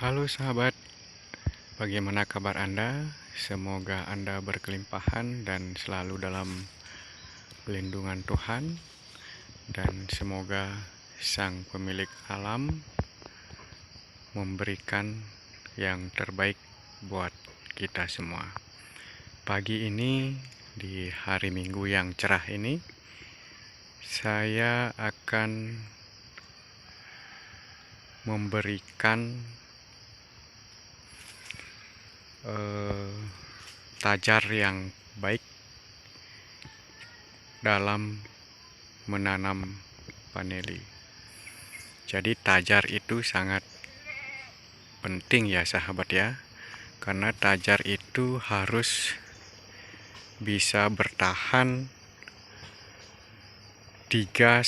Halo sahabat, bagaimana kabar Anda? Semoga Anda berkelimpahan dan selalu dalam pelindungan Tuhan, dan semoga Sang Pemilik Alam memberikan yang terbaik buat kita semua. Pagi ini, di hari Minggu yang cerah ini, saya akan memberikan tajar yang baik dalam menanam vanili. Jadi tajar itu sangat penting ya sahabat ya, karena tajar itu harus bisa bertahan 3-6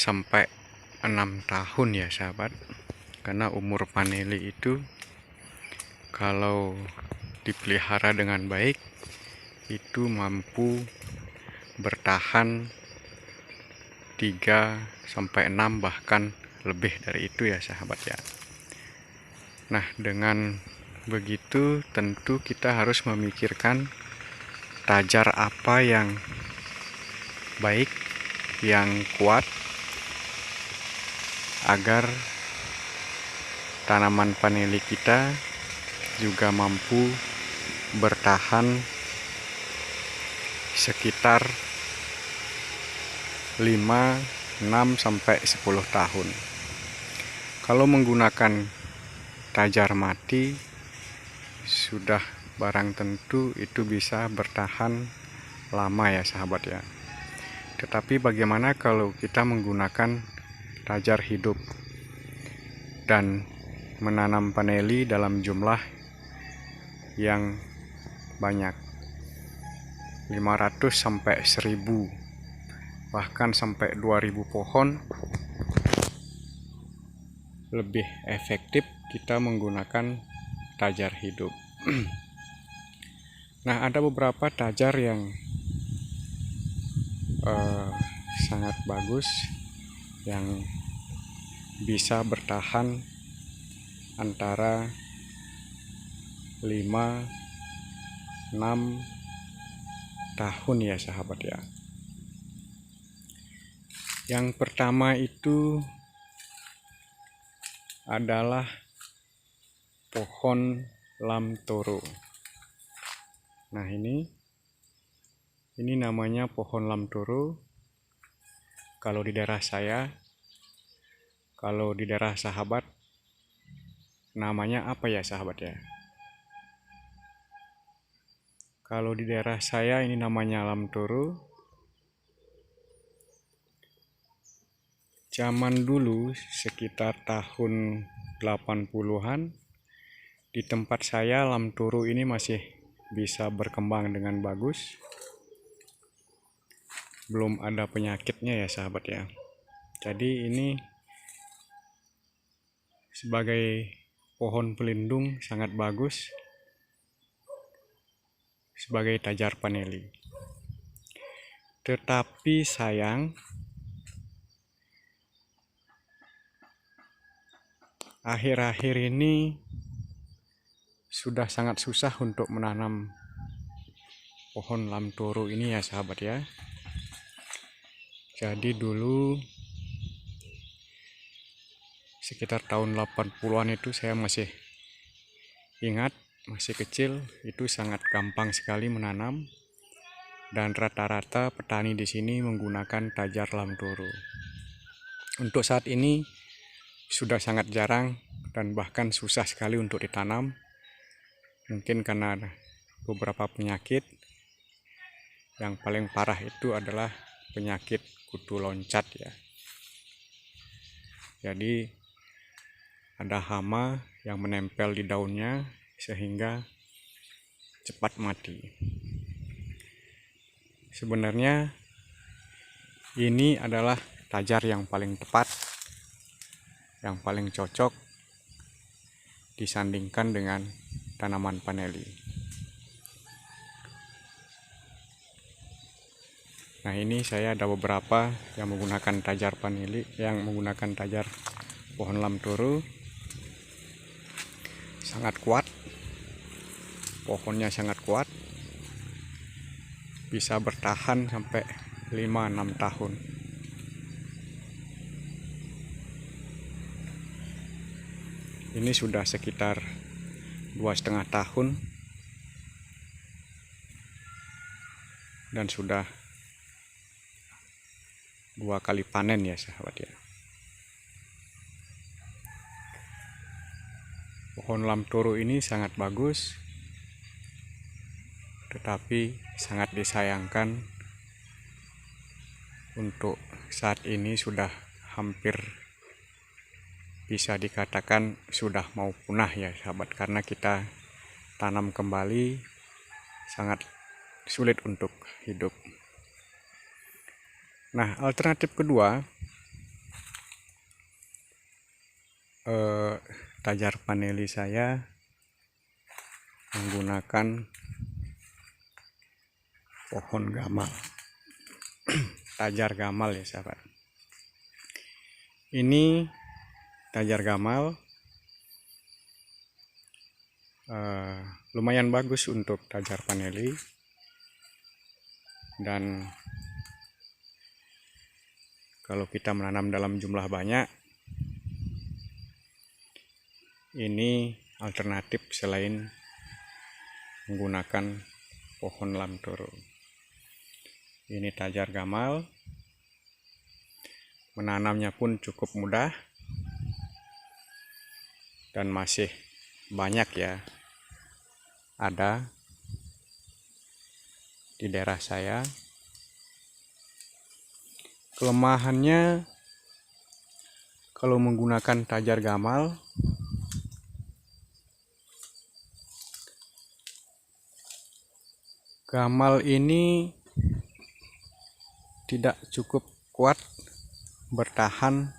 tahun ya sahabat. Karena umur vanili itu kalau dipelihara dengan baik itu mampu bertahan 3-6 bahkan lebih dari itu ya sahabat ya. Nah, dengan begitu tentu kita harus memikirkan tajar apa yang baik, yang kuat, agar tanaman vanili kita juga mampu bertahan sekitar 5-6-10 tahun. Kalau menggunakan tajar mati, sudah barang tentu itu bisa bertahan lama ya sahabat ya. Tetapi bagaimana kalau kita menggunakan tajar hidup dan menanam vanili dalam jumlah yang banyak, 500-1000 bahkan sampai 2000 pohon. Lebih efektif kita menggunakan tajar hidup. Nah, ada beberapa tajar yang sangat bagus, yang bisa bertahan antara 5-6 tahun ya sahabat ya. Yang pertama itu adalah pohon lamtoro. Nah, ini namanya pohon lamtoro. Kalau di daerah saya, kalau di daerah sahabat namanya apa ya sahabat ya? Kalau di daerah saya ini namanya lamtoro. Zaman dulu sekitar tahun 80-an, di tempat saya lamtoro ini masih bisa berkembang dengan bagus. Belum ada penyakitnya ya sahabat ya. Jadi ini sebagai pohon pelindung sangat bagus sebagai tajar vanili. Tetapi sayang, akhir-akhir ini sudah sangat susah untuk menanam pohon lamtoro ini ya sahabat ya. Jadi dulu sekitar tahun 80-an itu saya masih ingat, masih kecil, itu sangat gampang sekali menanam, dan rata-rata petani di sini menggunakan tajar lamtoro. Untuk saat ini sudah sangat jarang dan bahkan susah sekali untuk ditanam, mungkin karena beberapa penyakit. Yang paling parah itu adalah penyakit kutu loncat ya. Jadi ada hama yang menempel di daunnya sehingga cepat mati. Sebenarnya ini adalah tajar yang paling tepat, yang paling cocok disandingkan dengan tanaman vanili. Nah, ini saya ada beberapa yang menggunakan tajar vanili, yang menggunakan tajar pohon lamtoro. sangat kuat, pohonnya sangat kuat, bisa bertahan sampai 5-6 tahun. Ini sudah sekitar 2,5 tahun dan sudah 2 kali panen ya sahabat ya. Pohon lamtoro ini sangat bagus, tetapi sangat disayangkan untuk saat ini sudah hampir bisa dikatakan sudah mau punah ya sahabat, karena kita tanam kembali sangat sulit untuk hidup. Nah, alternatif kedua, tajar paneli saya menggunakan pohon gamal. Tajar gamal ya sahabat. Ini tajar gamal lumayan bagus untuk tajar paneli, dan kalau kita menanam dalam jumlah banyak, ini alternatif selain menggunakan pohon lamtoro. Ini tajar gamal, menanamnya pun cukup mudah dan masih banyak ya ada di daerah saya. Kelemahannya kalau menggunakan tajar gamal, gamal ini tidak cukup kuat bertahan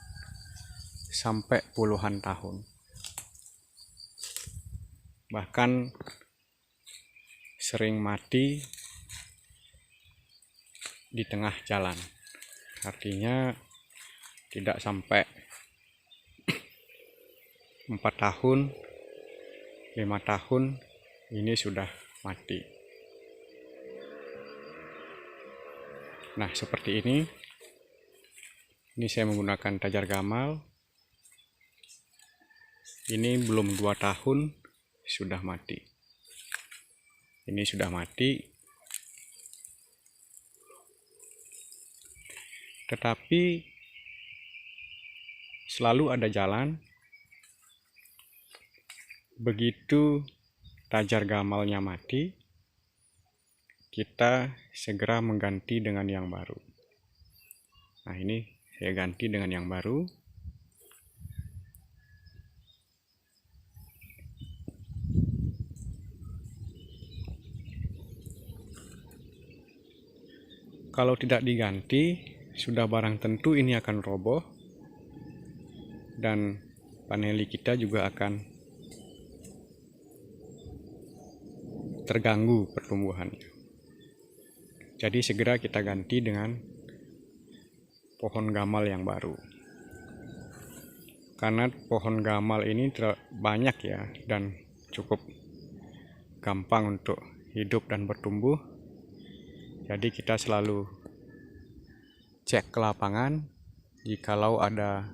sampai puluhan tahun. Bahkan sering mati di tengah jalan. Artinya tidak sampai 4 tahun, 5 tahun ini sudah mati. Nah, seperti ini. Ini saya menggunakan tajar gamal. Ini belum 2 tahun sudah mati. Ini sudah mati. Tetapi selalu ada jalan. Begitu tajar gamalnya mati, kita segera mengganti dengan yang baru. Nah, ini saya ganti dengan yang baru. Kalau tidak diganti, sudah barang tentu ini akan roboh dan paneli kita juga akan terganggu pertumbuhannya. Jadi segera kita ganti dengan pohon gamal yang baru. Karena pohon gamal ini banyak ya dan cukup gampang untuk hidup dan bertumbuh. Jadi kita selalu cek ke lapangan, jikalau ada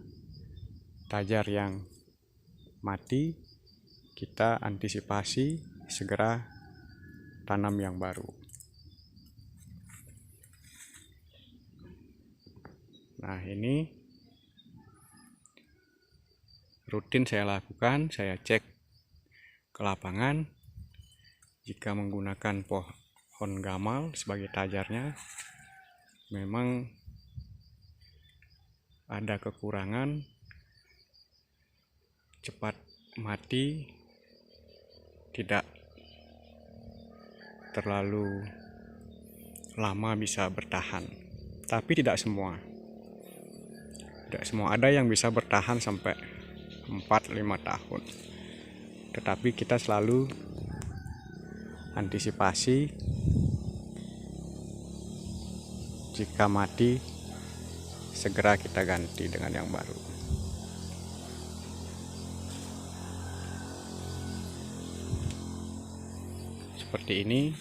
tajar yang mati, kita antisipasi segera tanam yang baru. Nah, ini rutin saya lakukan, saya cek ke lapangan. Jika menggunakan pohon gamal sebagai tajarnya, memang ada kekurangan, cepat mati, tidak terlalu lama bisa bertahan. Tapi tidak semua. Tidak semua, ada yang bisa bertahan sampai 4-5 tahun. Tetapi kita selalu antisipasi, jika mati segera kita ganti dengan yang baru. seperti ini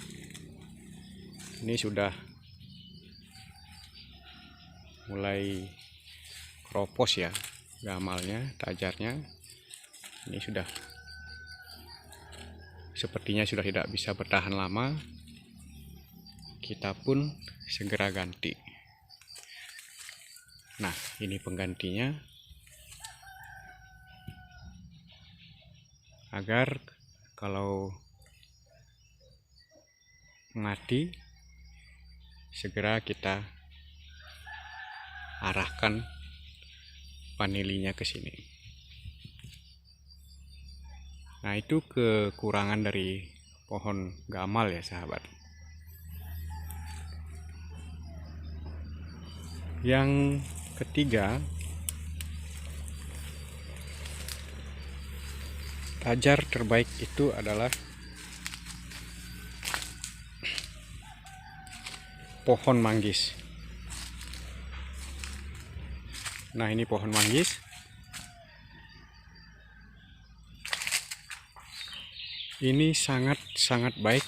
sudah mulai keropos ya, gamalnya, tajarnya. Ini sudah sepertinya sudah tidak bisa bertahan lama. Kita pun segera ganti. Nah, ini penggantinya, agar kalau mati segera kita arahkan panelinya ke sini. Nah, itu kekurangan dari pohon gamal ya sahabat. Yang ketiga, tajar terbaik itu adalah pohon manggis. Nah, ini pohon manggis. Ini sangat baik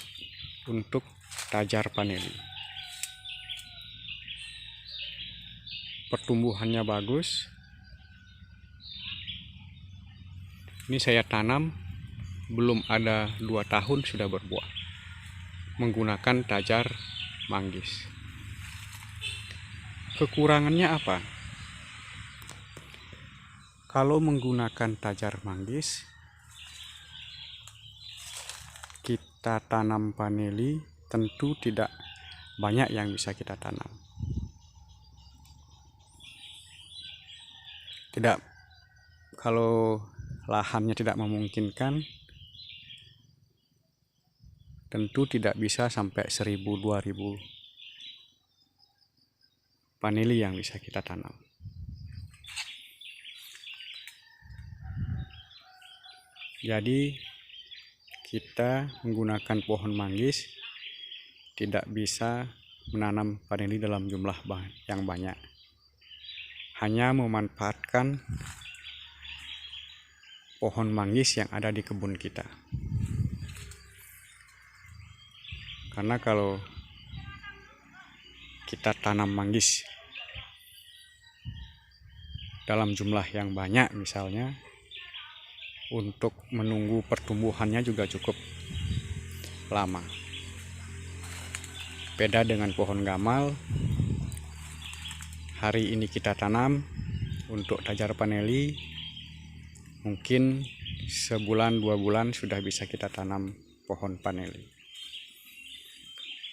untuk tajar paneli. Pertumbuhannya bagus. Ini saya tanam belum ada 2 tahun sudah berbuah, menggunakan tajar manggis. Kekurangannya apa? Kalau menggunakan tajar manggis, kita tanam paneli tentu tidak banyak yang bisa kita tanam. Tidak, kalau lahannya tidak memungkinkan, tentu tidak bisa sampai 1000-2000 paneli yang bisa kita tanam. Jadi kita menggunakan pohon manggis tidak bisa menanam paneli dalam jumlah yang banyak. Hanya memanfaatkan pohon manggis yang ada di kebun kita. Karena kalau kita tanam manggis dalam jumlah yang banyak misalnya, untuk menunggu pertumbuhannya juga cukup lama. Beda dengan pohon gamal, hari ini kita tanam untuk tajar paneli, mungkin sebulan 2 bulan sudah bisa kita tanam pohon paneli.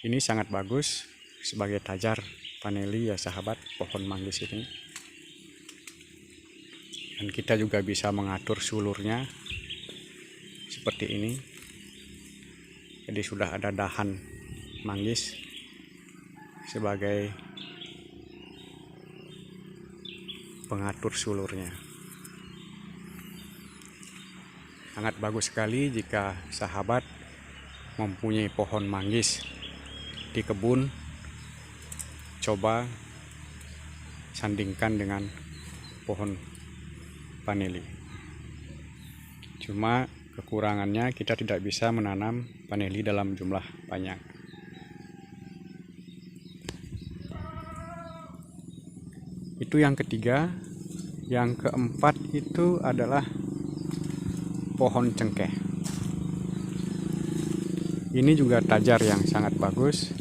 Ini sangat bagus sebagai tajar paneli ya sahabat, pohon manggis ini. Dan kita juga bisa mengatur sulurnya seperti ini. Jadi sudah ada dahan manggis sebagai pengatur sulurnya. Sangat bagus sekali jika sahabat mempunyai pohon manggis di kebun. Coba sandingkan dengan pohon paneli. Cuma kekurangannya kita tidak bisa menanam paneli dalam jumlah banyak. Itu yang ketiga. Yang keempat itu adalah pohon cengkeh. Ini juga tajar yang sangat bagus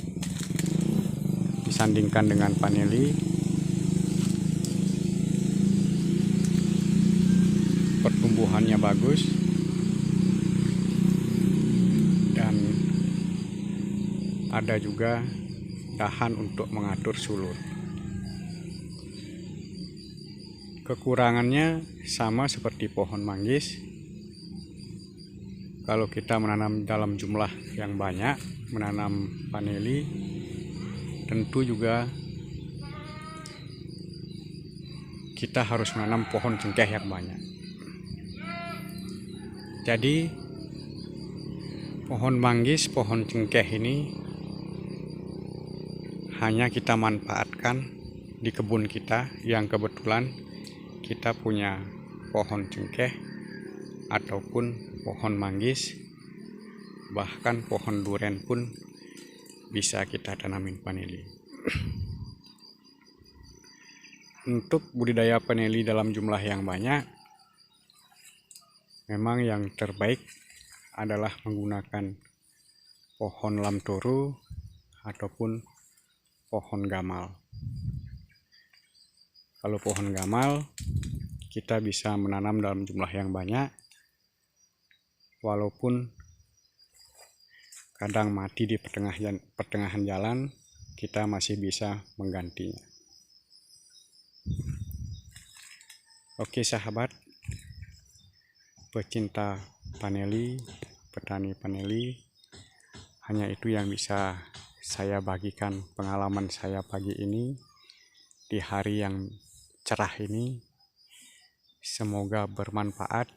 disandingkan dengan paneli. Pertumbuhannya bagus dan ada juga dahan untuk mengatur sulur. Kekurangannya sama seperti pohon manggis. Kalau kita menanam dalam jumlah yang banyak, menanam paneli, tentu juga kita harus menanam pohon cengkeh yang banyak. Jadi pohon manggis, pohon cengkeh ini hanya kita manfaatkan di kebun kita yang kebetulan kita punya pohon cengkeh ataupun pohon manggis bahkan pohon duren pun bisa kita tanamin vanili. Untuk budidaya vanili dalam jumlah yang banyak, memang yang terbaik adalah menggunakan pohon lamtoro ataupun pohon gamal. Kalau pohon gamal kita bisa menanam dalam jumlah yang banyak, walaupun kadang mati di pertengahan jalan, kita masih bisa menggantinya. Oke sahabat, pecinta vanili, petani vanili, hanya itu yang bisa saya bagikan pengalaman saya pagi ini di hari yang cerah ini. Semoga bermanfaat,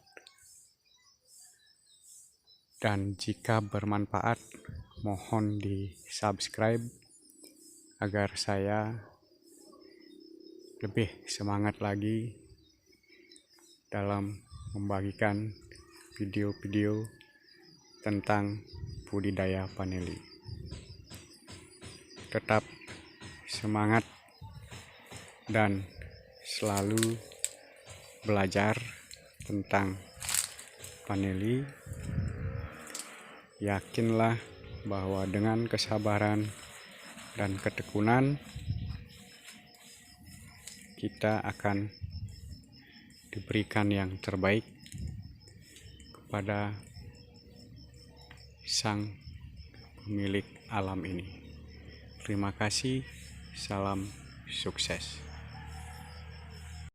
dan jika bermanfaat mohon di subscribe agar saya lebih semangat lagi dalam membagikan video-video tentang budidaya vanili. Tetap semangat dan selalu belajar tentang vanili. Yakinlah bahwa dengan kesabaran dan ketekunan kita akan diberikan yang terbaik kepada sang pemilik alam ini. Terima kasih, salam sukses.